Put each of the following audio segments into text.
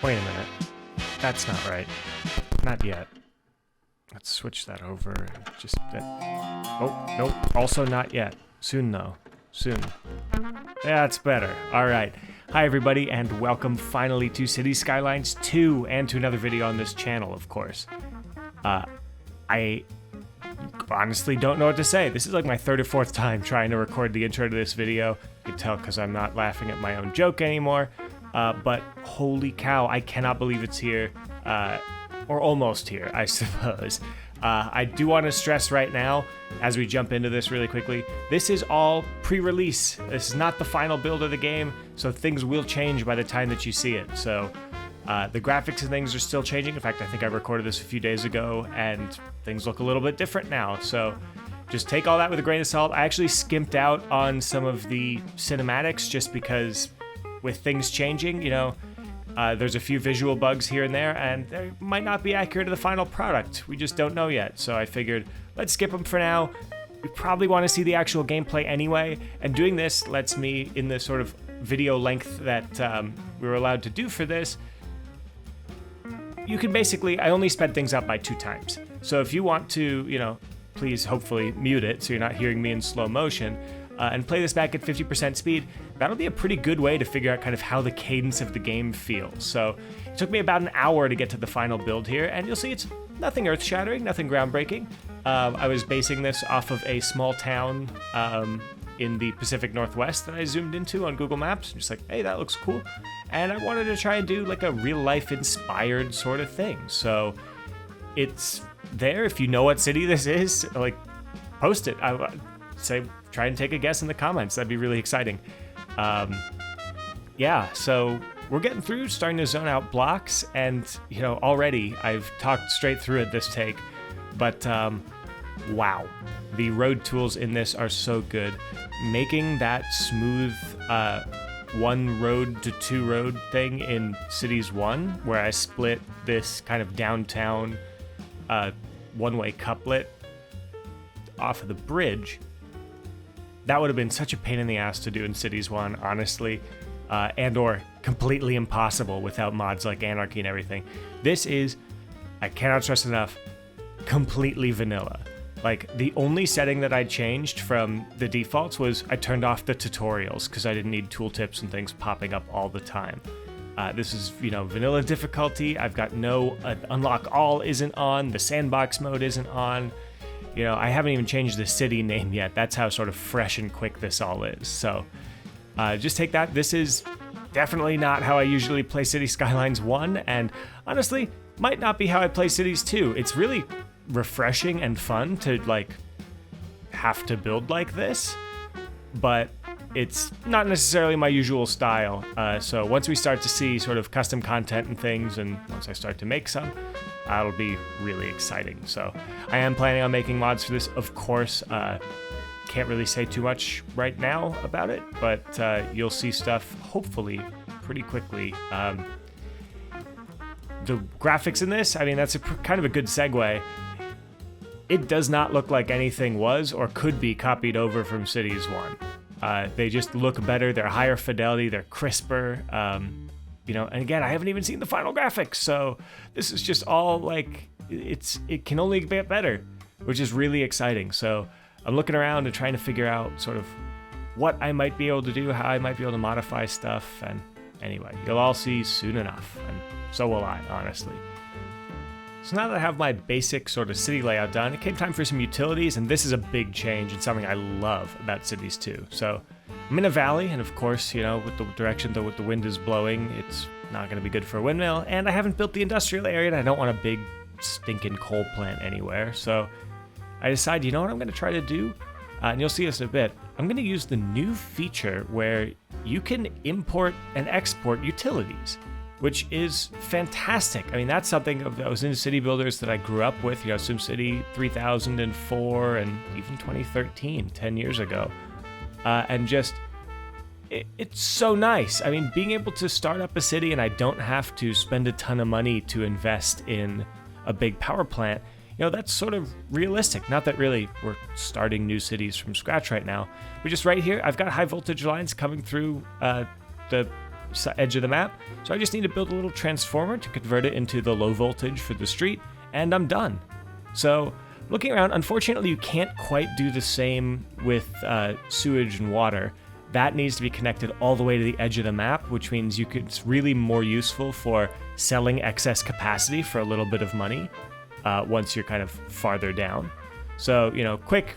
Wait a minute. That's not right. Not yet. Let's switch that over and just... Oh, nope. Also not yet. Soon, though. Soon. That's better. All right. Hi, everybody, and welcome finally to Cities Skylines 2 and to another video on this channel, of course. I honestly don't know what to say. This is like my third or fourth time trying to record the intro to this video. You can tell because I'm not laughing at my own joke anymore. But holy cow, I cannot believe it's here. Or almost here, I suppose. I do want to stress right now, as we jump into this really quickly, this is all pre-release. This is not the final build of the game, so things will change by the time that you see it. So the graphics and things are still changing. In fact, I think I recorded this a few days ago, and things look a little bit different now. So just take all that with a grain of salt. I actually skimped out on some of the cinematics just because with things changing, you know, there's a few visual bugs here and there, and they might not be accurate to the final product. We just don't know yet, so I figured let's skip them for now. We probably want to see the actual gameplay anyway, and doing this lets me, in the sort of video length that we were allowed to do for this, you can basically, I only sped things up by 2 times. So if you want to, you know, please hopefully mute it so you're not hearing me in slow motion, and play this back at 50% speed, that'll be a pretty good way to figure out kind of how the cadence of the game feels. So it took me about an hour to get to the final build here, and you'll see it's nothing earth-shattering, nothing groundbreaking. I was basing this off of a small town in the Pacific Northwest that I zoomed into on Google Maps, just like, hey, that looks cool. And I wanted to try and do like a real-life inspired sort of thing. So it's there. If you know what city this is, like, post it. I say, try and take a guess in the comments. That'd be really exciting. Yeah, so we're getting through, starting to zone out blocks, and, you know, already I've talked straight through it this take, but wow, the road tools in this are so good. Making that smooth 1 road to 2 road thing in Cities 1, where I split this kind of downtown one-way couplet off of the bridge, that would have been such a pain in the ass to do in Cities 1, honestly, and or completely impossible without mods like Anarchy and everything. This is, I cannot stress enough, completely vanilla. Like, the only setting that I changed from the defaults was I turned off the tutorials because I didn't need tooltips and things popping up all the time. This is, you know, vanilla difficulty. I've got no unlock all isn't on, the sandbox mode isn't on. You know, I haven't even changed the city name yet. That's how sort of fresh and quick this all is. So just take that. This is definitely not how I usually play Cities Skylines 1, and honestly, might not be how I play Cities 2. It's really refreshing and fun to, like, have to build like this, but it's not necessarily my usual style. So once we start to see sort of custom content and things, and once I start to make some, that'll be really exciting. So I am planning on making mods for this, of course. Can't really say too much right now about it, but you'll see stuff hopefully pretty quickly. The graphics in this, I mean, that's kind of a good segue. It does not look like anything was or could be copied over from Cities 1. They just look better, they're higher fidelity, they're crisper. You know, and again, I haven't even seen the final graphics, so this is just all like, it can only get better, which is really exciting. So I'm looking around and trying to figure out sort of what I might be able to do, how I might be able to modify stuff, and anyway, you'll all see soon enough, and so will I, honestly. So now that I have my basic sort of city layout done, it came time for some utilities, and this is a big change and something I love about Cities 2. So I'm in a valley, and of course, you know, with the direction that the wind is blowing, it's not going to be good for a windmill, and I haven't built the industrial area, and I don't want a big stinking coal plant anywhere. So I decided, you know what I'm going to try to do? And you'll see this in a bit. I'm going to use the new feature where you can import and export utilities, which is fantastic. I mean, that's something that was in city builders that I grew up with, you know, SimCity 3004 and even 2013, 10 years ago. And just, it's so nice. I mean, being able to start up a city and I don't have to spend a ton of money to invest in a big power plant, you know, that's sort of realistic. Not that really we're starting new cities from scratch right now, but just right here, I've got high voltage lines coming through the edge of the map. So I just need to build a little transformer to convert it into the low voltage for the street, and I'm done. So looking around, unfortunately, you can't quite do the same with sewage and water. That needs to be connected all the way to the edge of the map, which means it's really more useful for selling excess capacity for a little bit of money once you're kind of farther down. So, quick,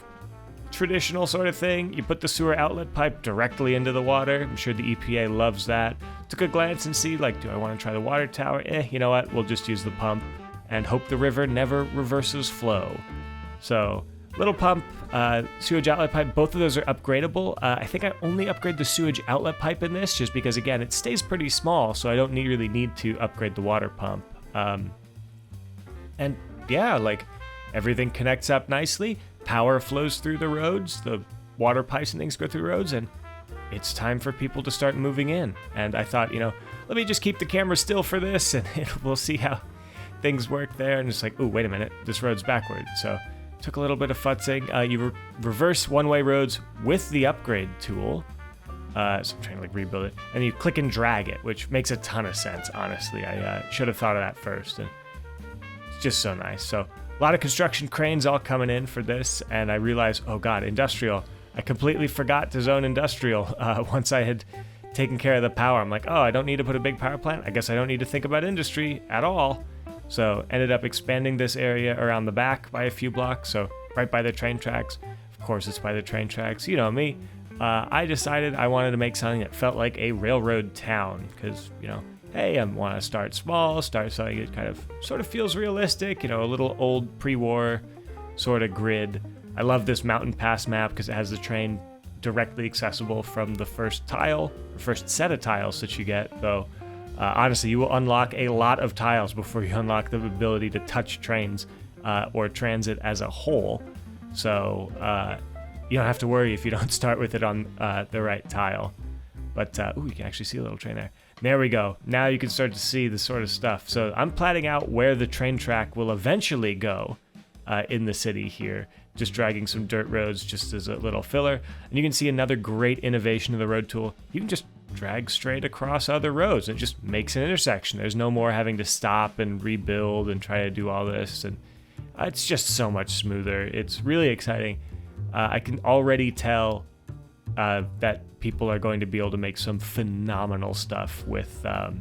traditional sort of thing. You put the sewer outlet pipe directly into the water. I'm sure the EPA loves that. Took a glance and see, do I want to try the water tower? You know what? We'll just use the pump and hope the river never reverses flow. So, little pump, sewage outlet pipe, both of those are upgradable. I think I only upgrade the sewage outlet pipe in this just because, again, it stays pretty small, so I don't really need to upgrade the water pump. And yeah, everything connects up nicely. Power flows through the roads, the water pipes and things go through roads, and it's time for people to start moving in. And I thought, let me just keep the camera still for this, and we'll see how things work there. And it's like, oh, wait a minute, this road's backward. So took a little bit of futzing. You reverse one-way roads with the upgrade tool. So I'm trying to rebuild it. And you click and drag it, which makes a ton of sense, honestly. I should have thought of that first. And it's just so nice. So a lot of construction cranes all coming in for this. And I realized, oh God, industrial. I completely forgot to zone industrial once I had taken care of the power. I'm like, oh, I don't need to put a big power plant. I guess I don't need to think about industry at all. So ended up expanding this area around the back by a few blocks, so right by the train tracks. Of course, it's by the train tracks. You know me. I decided I wanted to make something that felt like a railroad town because, hey, I want to start small, start something that kind of sort of feels realistic, a little old pre-war sort of grid. I love this mountain pass map because it has the train directly accessible from the first set of tiles that you get, though. Honestly, you will unlock a lot of tiles before you unlock the ability to touch trains or transit as a whole. So you don't have to worry if you don't start with it on the right tile. But, you can actually see a little train there. There we go. Now you can start to see the sort of stuff. So I'm planning out where the train track will eventually go in the city here. Just dragging some dirt roads just as a little filler. And you can see another great innovation of the road tool. You can just drag straight across other roads. It just makes an intersection. There's no more having to stop and rebuild and try to do all this. And it's just so much smoother. It's really exciting. I can already tell that people are going to be able to make some phenomenal stuff with the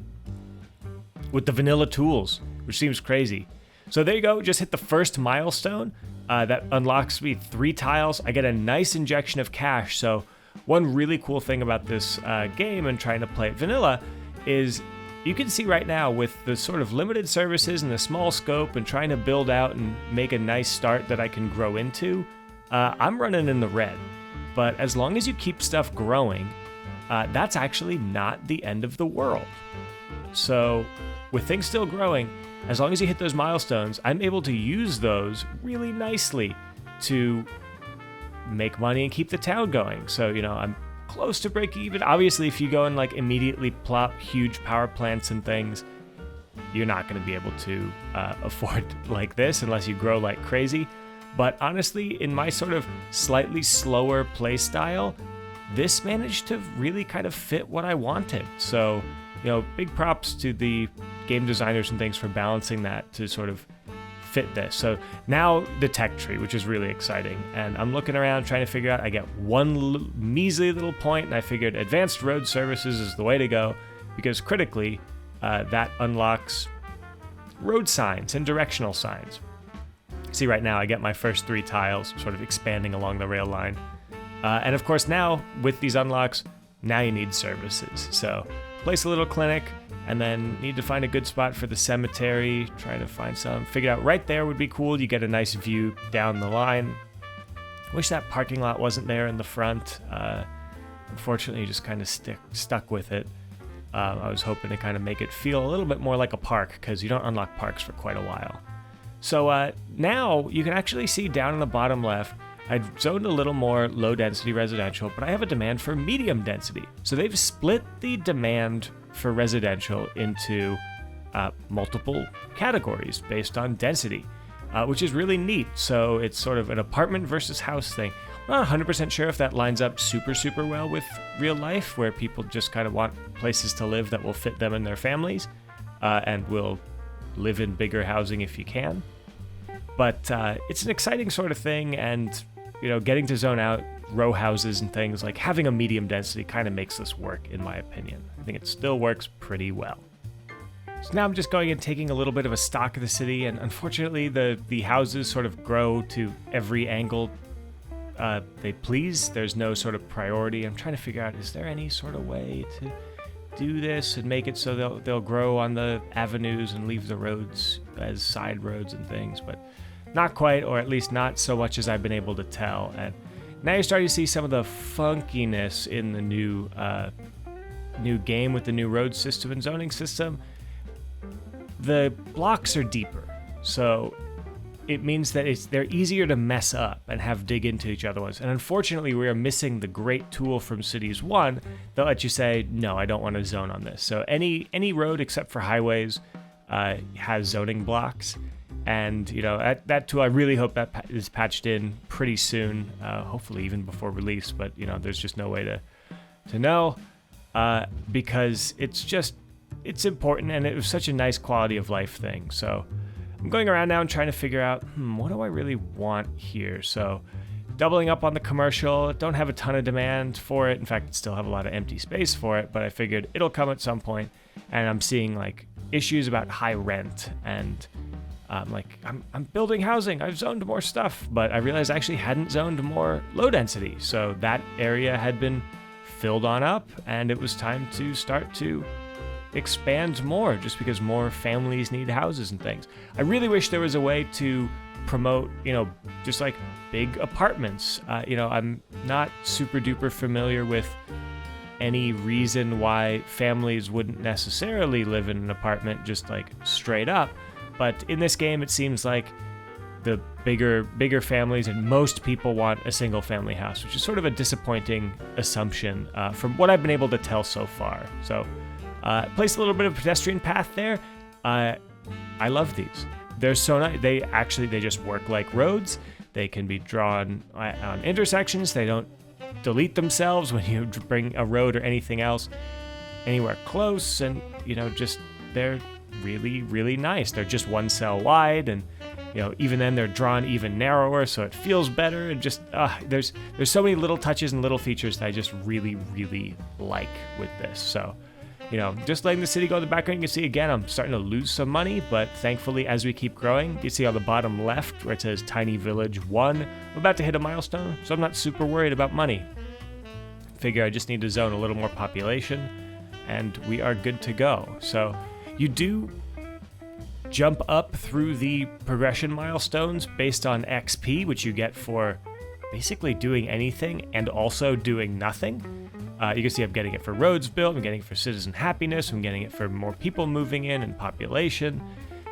vanilla tools, which seems crazy. So there you go. Just hit the first milestone. That unlocks me 3 tiles. I get a nice injection of cash. So one really cool thing about this game and trying to play it vanilla is you can see right now with the sort of limited services and the small scope and trying to build out and make a nice start that I can grow into, I'm running in the red. But as long as you keep stuff growing, that's actually not the end of the world. So with things still growing, as long as you hit those milestones, I'm able to use those really nicely to make money and keep the town going. So, I'm close to break even. Obviously, if you go and immediately plop huge power plants and things, you're not going to be able to afford like this unless you grow like crazy. But honestly, in my sort of slightly slower play style, this managed to really kind of fit what I wanted. So, big props to the game designers and things for balancing that to sort of fit this. So now the tech tree, which is really exciting. And I'm looking around trying to figure out, I get one measly little point, and I figured advanced road services is the way to go because critically, that unlocks road signs and directional signs. See, right now I get my first 3 tiles sort of expanding along the rail line. And of course now with these unlocks, now you need services. So place a little clinic, and then need to find a good spot for the cemetery, trying to find some. Figured out right there would be cool. You get a nice view down the line. Wish that parking lot wasn't there in the front. Unfortunately, you just kind of stuck with it. I was hoping to kind of make it feel a little bit more like a park, because you don't unlock parks for quite a while. So now you can actually see down in the bottom left, I've zoned a little more low density residential, but I have a demand for medium density. So they've split the demand for residential into multiple categories based on density, which is really neat. So it's sort of an apartment versus house thing. Not 100% sure if that lines up super well with real life, where people just kind of want places to live that will fit them and their families, and will live in bigger housing if you can. But it's an exciting sort of thing, and getting to zone out row houses and things, like having a medium density kind of makes this work, in my opinion. I think it still works pretty well. So now I'm just going and taking a little bit of a stock of the city, and unfortunately the houses sort of grow to every angle they please. There's no sort of priority. I'm trying to figure out, is there any sort of way to do this and make it so they'll grow on the avenues and leave the roads as side roads and things, but not quite, or at least not so much as I've been able to tell. And now you're starting to see some of the funkiness in the new game with the new road system and zoning system. The blocks are deeper, so it means that they're easier to mess up and have dig into each other ones. And unfortunately, we are missing the great tool from Cities 1 that lets you say, no, I don't want to zone on this. So any road except for highways has zoning blocks. And, that tool, I really hope that is patched in pretty soon, hopefully even before release. But, there's just no way to know because it's important, and it was such a nice quality of life thing. So I'm going around now and trying to figure out, what do I really want here? So doubling up on the commercial, don't have a ton of demand for it. In fact, still have a lot of empty space for it, but I figured it'll come at some point. And I'm seeing like issues about high rent, and I'm building housing. I've zoned more stuff, but I realized I actually hadn't zoned more low density. So that area had been filled on up, and it was time to start to expand more, just because more families need houses and things. I really wish there was a way to promote, just like big apartments. I'm not super duper familiar with any reason why families wouldn't necessarily live in an apartment just like straight up. But in this game, it seems like the bigger families and most people want a single family house, which is sort of a disappointing assumption from what I've been able to tell so far. So place a little bit of pedestrian path there. I love these. They're so nice. They just work like roads. They can be drawn on intersections. They don't delete themselves when you bring a road or anything else anywhere close. And, they're really, really nice. They're just one cell wide, and, even then they're drawn even narrower, so it feels better. And just, there's so many little touches and little features that I just really, really like with this. So, just letting the city go in the background, you can see again, I'm starting to lose some money, but thankfully, as we keep growing, you see on the bottom left where it says Tiny Village 1, I'm about to hit a milestone, so I'm not super worried about money. Figure I just need to zone a little more population, and we are good to go. So you do jump up through the progression milestones based on XP, which you get for basically doing anything and also doing nothing. You can see I'm getting it for roads built, I'm getting it for citizen happiness, I'm getting it for more people moving in and population.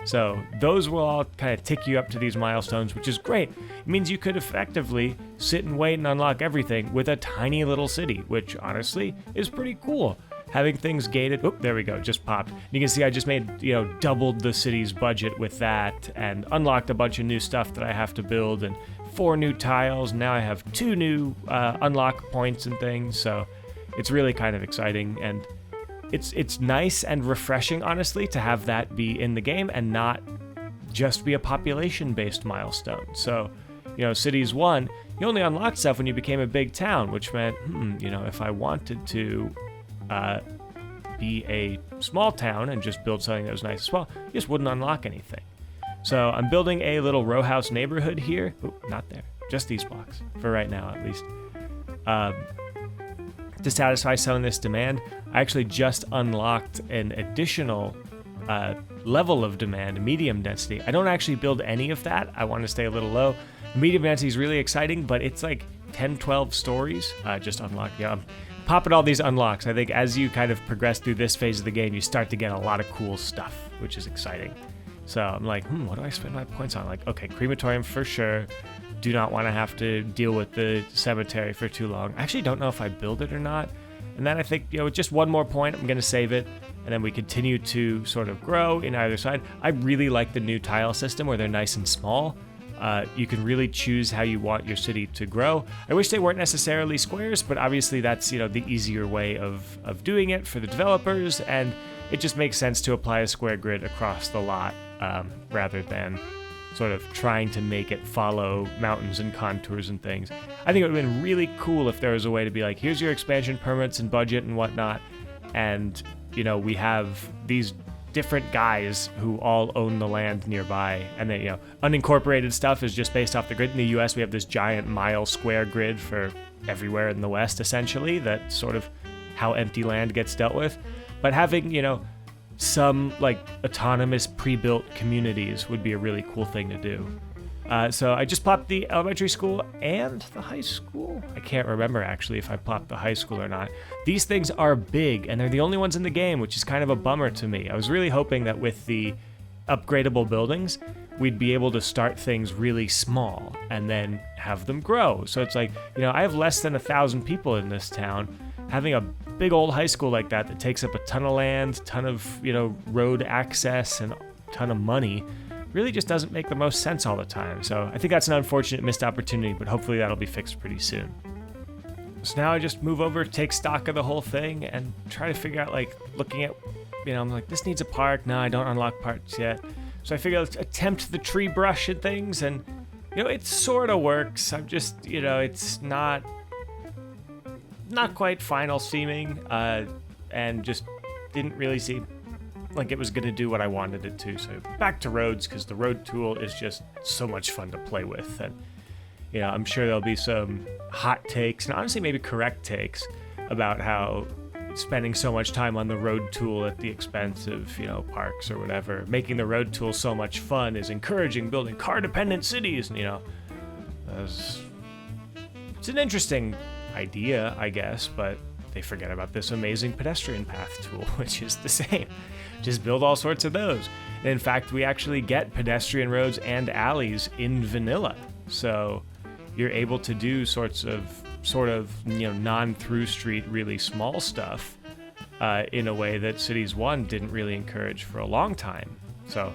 So those will all kind of tick you up to these milestones, which is great. It means you could effectively sit and wait and unlock everything with a tiny little city, which honestly is pretty cool. Having things gated, there we go, just popped. You can see I just made, doubled the city's budget with that, and unlocked a bunch of new stuff that I have to build, and 4 new tiles. Now I have 2 new unlock points and things, so it's really kind of exciting, and it's nice and refreshing, honestly, to have that be in the game and not just be a population-based milestone. So, Cities 1, you only unlocked stuff when you became a big town, which meant, if I wanted to be a small town and just build something that was nice as well, you just wouldn't unlock anything. So I'm building a little row house neighborhood here. Not there, just these blocks, for right now at least. To satisfy some of this demand, I actually just unlocked an additional level of demand, medium density. I don't actually build any of that. I want to stay a little low. Medium density is really exciting, but it's like 10, 12 stories. Just unlocked. I'm popping all these unlocks. I think as you kind of progress through this phase of the game, you start to get a lot of cool stuff, which is exciting. So I'm like, what do I spend my points on? Like, okay, crematorium for sure. Do not want to have to deal with the cemetery for too long. I actually don't know if I build it or not. And then I think, with just one more point, I'm going to save it. And then we continue to sort of grow in either side. I really like the new tile system where they're nice and small. You can really choose how you want your city to grow. I wish they weren't necessarily squares, but obviously that's, the easier way of doing it for the developers, and it just makes sense to apply a square grid across the lot rather than sort of trying to make it follow mountains and contours and things. I think it would have been really cool if there was a way to be like, here's your expansion permits and budget and whatnot, and, we have these different guys who all own the land nearby, and then, unincorporated stuff is just based off the grid. In the US, we have this giant mile square grid for everywhere in the West, essentially. That's sort of how empty land gets dealt with. But having, some like autonomous pre-built communities would be a really cool thing to do. So I just plopped the elementary school and the high school. I can't remember actually if I plopped the high school or not. These things are big, and they're the only ones in the game, which is kind of a bummer to me. I was really hoping that with the upgradable buildings, we'd be able to start things really small and then have them grow. So it's like, I have less than 1,000 people in this town. Having a big old high school like that takes up a ton of land, ton of, road access, and a ton of money really just doesn't make the most sense all the time. So I think that's an unfortunate missed opportunity, but hopefully that'll be fixed pretty soon. So now I just move over, take stock of the whole thing, and try to figure out, looking at, I'm like, this needs a park. No, I don't unlock parts yet. So I figure let's attempt the tree brush and things, and, it sort of works. I'm just, it's not quite final seeming, and just didn't really seem like it was going to do what I wanted it to. So back to roads, because the road tool is just so much fun to play with. And, I'm sure there'll be some hot takes, and honestly maybe correct takes, about how spending so much time on the road tool at the expense of, parks or whatever, making the road tool so much fun is encouraging building car-dependent cities. And, it's an interesting idea, I guess, but they forget about this amazing pedestrian path tool, which is the same. Just build all sorts of those. And in fact, we actually get pedestrian roads and alleys in vanilla. So you're able to do sort of non-through street, really small stuff in a way that Cities 1 didn't really encourage for a long time. So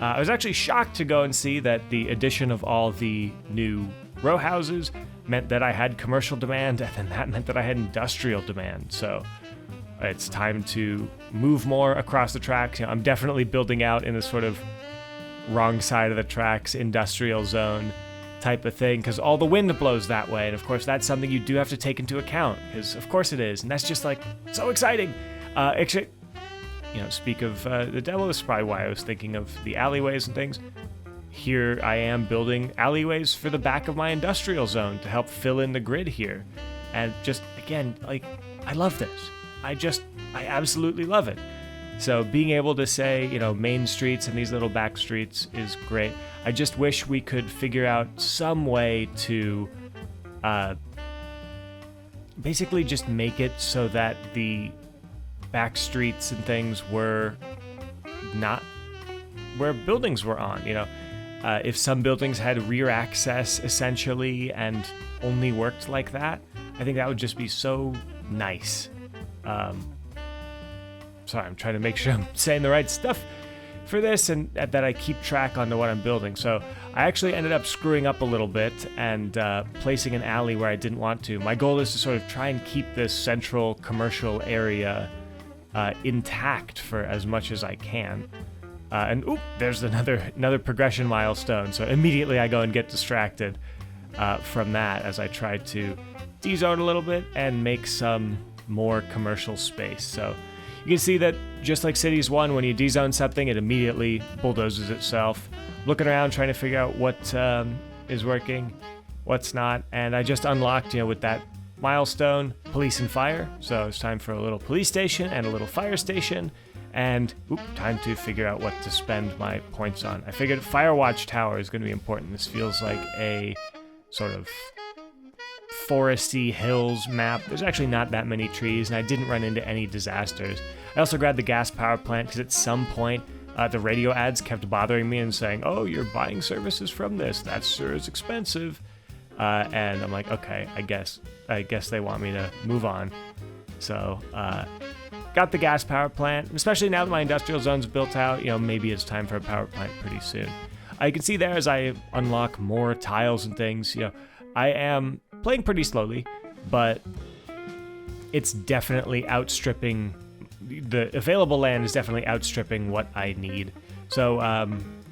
I was actually shocked to go and see that the addition of all the new row houses meant that I had commercial demand, and then that meant that I had industrial demand. So it's time to move more across the tracks. I'm definitely building out in a sort of wrong side of the tracks, industrial zone type of thing, because all the wind blows that way. And of course, that's something you do have to take into account, because of course it is. And that's just so exciting. Actually, speak of the demo, this is probably why I was thinking of the alleyways and things. Here I am building alleyways for the back of my industrial zone to help fill in the grid here. And just, again, I love this. I absolutely love it. So being able to say, main streets and these little back streets is great. I just wish we could figure out some way to basically just make it so that the back streets and things were not where buildings were on, if some buildings had rear access essentially and only worked like that, I think that would just be so nice. Sorry, I'm trying to make sure I'm saying the right stuff for this and that I keep track onto what I'm building. So I actually ended up screwing up a little bit and placing an alley where I didn't want to. My goal is to sort of try and keep this central commercial area intact for as much as I can. And there's another progression milestone. So immediately I go and get distracted from that as I try to de-zone a little bit and make some more commercial space. So you can see that just like Cities 1, when you de-zone something, it immediately bulldozes itself. Looking around, trying to figure out what is working, what's not. And I just unlocked, with that milestone, police and fire. So it's time for a little police station and a little fire station. And time to figure out what to spend my points on. I figured Firewatch Tower is going to be important. This feels like a sort of foresty hills map. There's actually not that many trees, and I didn't run into any disasters. I also grabbed the gas power plant because at some point the radio ads kept bothering me and saying, "Oh, you're buying services from this. That sure is expensive." And I'm like, okay, I guess they want me to move on. So got the gas power plant, especially now that my industrial zone's built out. Maybe it's time for a power plant pretty soon. I can see there as I unlock more tiles and things, I am playing pretty slowly, but it's definitely outstripping, the available land is definitely outstripping what I need. So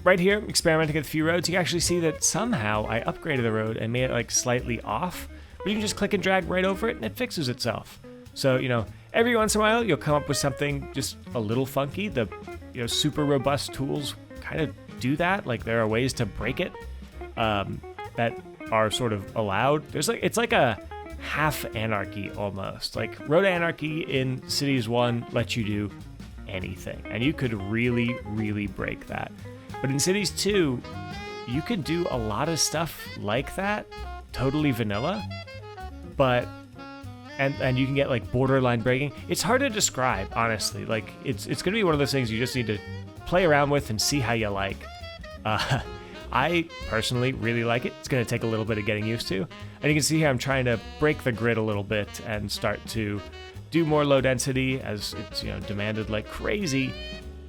right here, experimenting with a few roads, you can actually see that somehow I upgraded the road and made it like slightly off, but you can just click and drag right over it and it fixes itself. So, every once in a while you'll come up with something just a little funky. The super robust tools kind of do that. Like there are ways to break it that are sort of allowed. It's like a half anarchy almost. Like road anarchy in Cities 1 lets you do anything, and you could really break that. But in Cities 2, you could do a lot of stuff like that, totally vanilla, but and you can get like borderline breaking. It's hard to describe, honestly. Like it's gonna be one of those things you just need to play around with and see how you like. I personally really like it. It's gonna take a little bit of getting used to. And you can see here I'm trying to break the grid a little bit and start to do more low density as it's demanded like crazy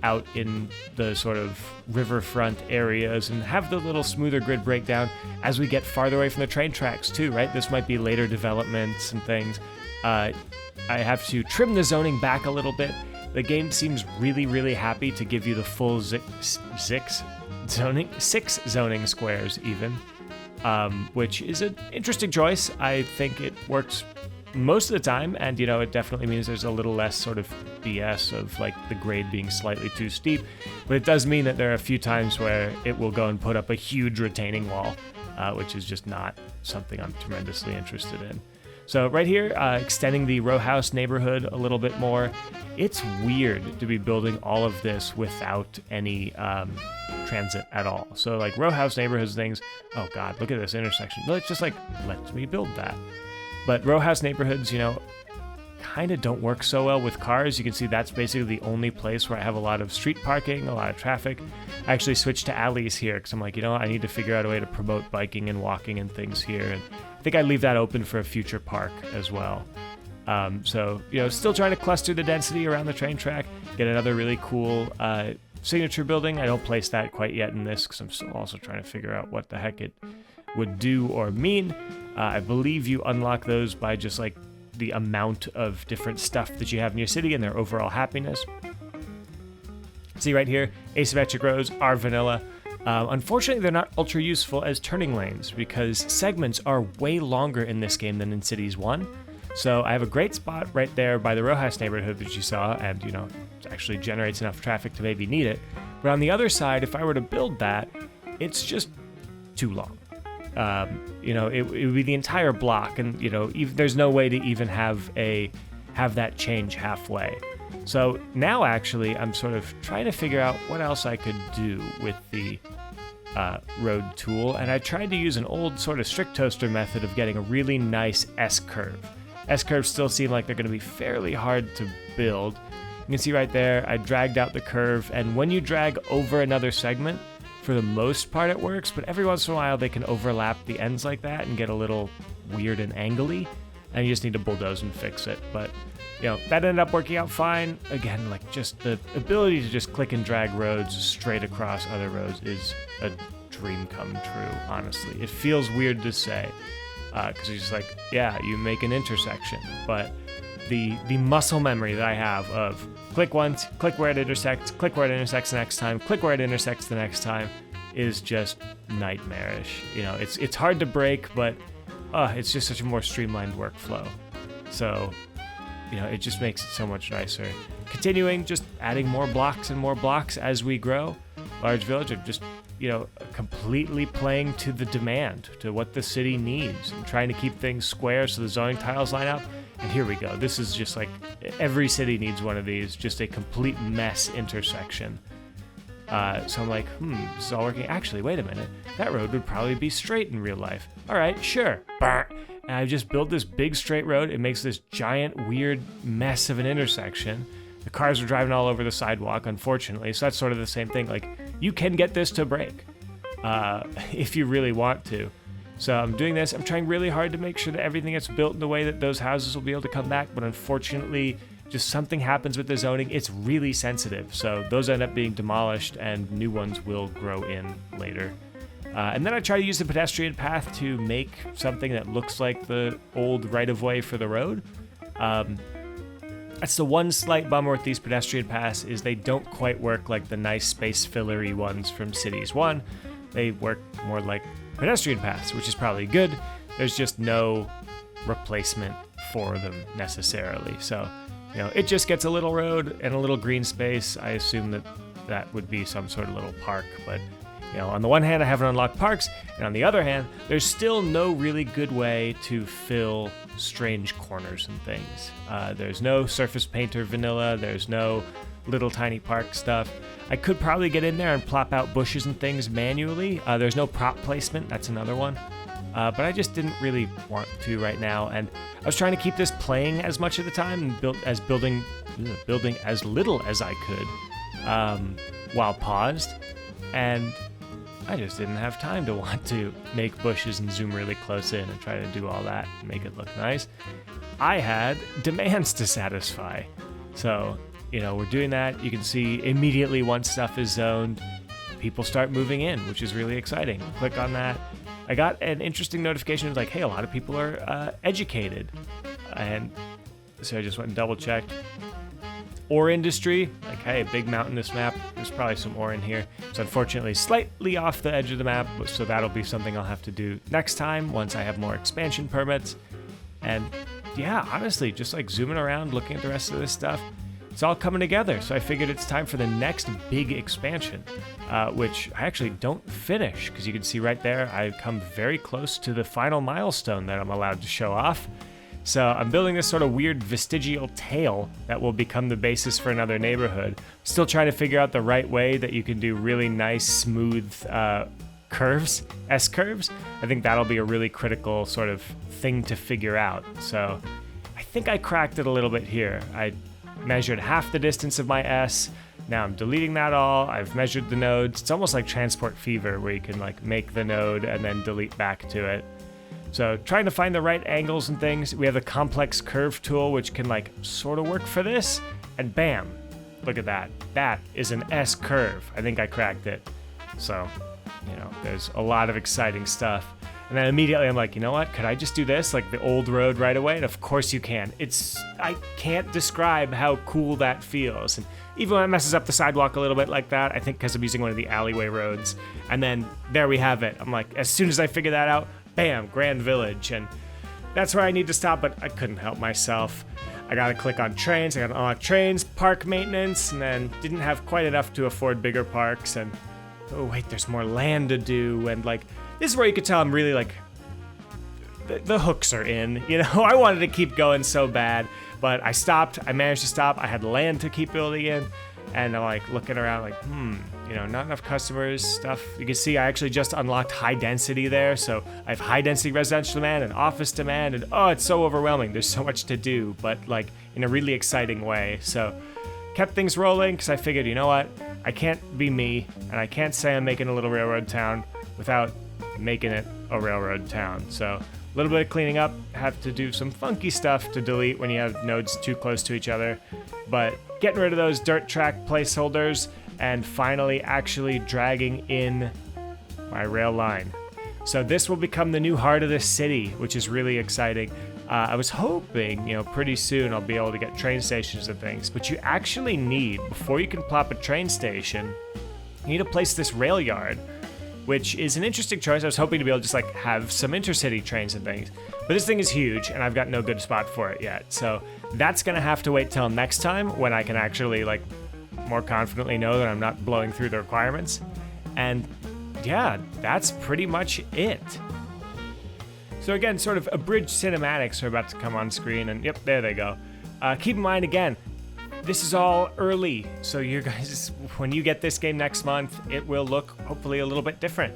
out in the sort of riverfront areas, and have the little smoother grid breakdown as we get farther away from the train tracks too, right? This might be later developments and things. I have to trim the zoning back a little bit. The game seems really happy to give you the full six zoning squares even, which is an interesting choice. I think it works most of the time, and it definitely means there's a little less sort of BS of like the grade being slightly too steep, but it does mean that there are a few times where it will go and put up a huge retaining wall, which is just not something I'm tremendously interested in. So right here, extending the row house neighborhood a little bit more. It's weird to be building all of this without any transit at all. So like row house neighborhoods things, oh god, look at this intersection. Well, it's just like, let me build that. But row house neighborhoods, kind of don't work so well with cars. You can see that's basically the only place where I have a lot of street parking, a lot of traffic. I actually switched to alleys here because I'm like, I need to figure out a way to promote biking and walking and things here. And I think I'd leave that open for a future park as well. So, still trying to cluster the density around the train track, get another really cool signature building. I don't place that quite yet in this because I'm still also trying to figure out what the heck it would do or mean. I believe you unlock those by just like the amount of different stuff that you have in your city and their overall happiness. See right here, asymmetric roads are vanilla. Unfortunately, they're not ultra useful as turning lanes because segments are way longer in this game than in Cities 1. So I have a great spot right there by the row house neighborhood that you saw, and it actually generates enough traffic to maybe need it. But on the other side, if I were to build that, it's just too long. It would be the entire block, and there's no way to even have that change halfway. So now actually I'm sort of trying to figure out what else I could do with the road tool, and I tried to use an old sort of strict toaster method of getting a really nice S-curve. S-curves still seem like they're going to be fairly hard to build. You can see right there I dragged out the curve, and when you drag over another segment, for the most part it works, but every once in a while they can overlap the ends like that and get a little weird and angly, and you just need to bulldoze and fix it. But that ended up working out fine. Again, like just the ability to just click and drag roads straight across other roads is a dream come true, honestly. It feels weird to say, because you're just like, yeah, you make an intersection, but the muscle memory that I have of click once, click where it intersects the next time, click where it intersects the next time is just nightmarish. It's hard to break, but it's just such a more streamlined workflow. So, it just makes it so much nicer. Continuing, just adding more blocks and more blocks as we grow. Large village, I'm just, completely playing to the demand, to what the city needs, and trying to keep things square so the zoning tiles line up. And here we go. This is just like, every city needs one of these, just a complete mess intersection. So I'm like, this is all working. Actually, wait a minute. That road would probably be straight in real life. All right, sure. And I just built this big straight road. It makes this giant, weird mess of an intersection. The cars are driving all over the sidewalk, unfortunately. So that's sort of the same thing. Like, you can get this to break if you really want to. So I'm doing this. I'm trying really hard to make sure that everything gets built in the way that those houses will be able to come back. But unfortunately, just something happens with the zoning, it's really sensitive. So those end up being demolished and new ones will grow in later. And then I try to use the pedestrian path to make something that looks like the old right-of-way for the road. That's the one slight bummer with these pedestrian paths is they don't quite work like the nice space fillery ones from Cities 1. They work more like pedestrian paths, which is probably good. There's just no replacement for them necessarily. So, it just gets a little road and a little green space. I assume that would be some sort of little park, but on the one hand, I haven't unlocked parks, and on the other hand, there's still no really good way to fill strange corners and things. There's no surface painter vanilla, there's no little tiny park stuff. I could probably get in there and plop out bushes and things manually. There's no prop placement, that's another one. But I just didn't really want to right now, and I was trying to keep this playing as much of the time and building as little as I could while paused, and I just didn't have time to want to make bushes and zoom really close in and try to do all that and make it look nice. I had demands to satisfy. So, we're doing that. You can see immediately once stuff is zoned, people start moving in, which is really exciting. Click on that. I got an interesting notification like, hey, a lot of people are educated. And so I just went and double checked. Ore industry, like, hey, big mountainous map, there's probably some ore in here. It's unfortunately slightly off the edge of the map, so that'll be something I'll have to do next time once I have more expansion permits. And yeah, honestly, just like zooming around, looking at the rest of this stuff, it's all coming together. So I figured it's time for the next big expansion, which I actually don't finish, because you can see right there, I've come very close to the final milestone that I'm allowed to show off. So I'm building this sort of weird vestigial tail that will become the basis for another neighborhood. Still trying to figure out the right way that you can do really nice, smooth curves, S-curves. I think that'll be a really critical sort of thing to figure out. So I think I cracked it a little bit here. I measured half the distance of my S. Now I'm deleting that all. I've measured the nodes. It's almost like transport fever, where you can like make the node and then delete back to it. So trying to find the right angles and things. We have the complex curve tool, which can like sort of work for this. And bam, look at that. That is an S curve. I think I cracked it. So, there's a lot of exciting stuff. And then immediately I'm like, you know what? Could I just do this? Like the old road right away? And of course you can. I can't describe how cool that feels. And even when it messes up the sidewalk a little bit like that, I think because I'm using one of the alleyway roads. And then there we have it. I'm like, as soon as I figure that out, bam, Grand Village. And that's where I need to stop, but I couldn't help myself. I gotta click on trains, I gotta unlock trains, park maintenance, and then didn't have quite enough to afford bigger parks. And oh wait, there's more land to do. And like, this is where you could tell I'm really like, the hooks are in, I wanted to keep going so bad, but I stopped, I managed to stop, I had land to keep building in, and I'm like looking around like, not enough customers, stuff. You can see I actually just unlocked high density there, so I have high density residential demand and office demand, and oh, it's so overwhelming. There's so much to do, but like in a really exciting way. So kept things rolling, because I figured, you know what, I can't be me, and I can't say I'm making a little railroad town without making it a railroad town. So a little bit of cleaning up, have to do some funky stuff to delete when you have nodes too close to each other, but getting rid of those dirt track placeholders and finally actually dragging in my rail line. So this will become the new heart of the city, which is really exciting. I was hoping, pretty soon I'll be able to get train stations and things, but you actually need, before you can plop a train station, you need to place this rail yard, which is an interesting choice. I was hoping to be able to just like have some intercity trains and things, but this thing is huge and I've got no good spot for it yet. So that's gonna have to wait till next time when I can actually like more confidently know that I'm not blowing through the requirements. And yeah, that's pretty much it. So again, sort of abridged cinematics are about to come on screen, and yep, there they go. Keep in mind again, this is all early, so you guys, when you get this game next month, it will look hopefully a little bit different.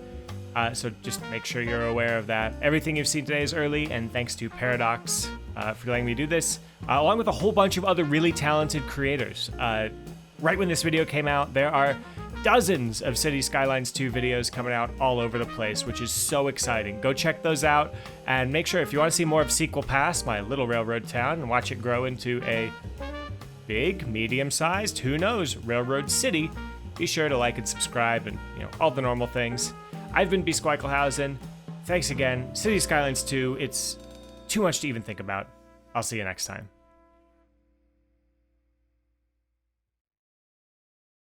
So just make sure you're aware of that. Everything you've seen today is early, and thanks to Paradox for letting me do this, along with a whole bunch of other really talented creators. Right when this video came out, there are dozens of Cities Skylines II videos coming out all over the place, which is so exciting. Go check those out, and make sure if you want to see more of Sequel Pass, my little railroad town, and watch it grow into a big, medium-sized, who knows, Railroad City, be sure to like and subscribe and, all the normal things. I've been B. Squeichelhausen. Thanks again. City Skylines 2, it's too much to even think about. I'll see you next time.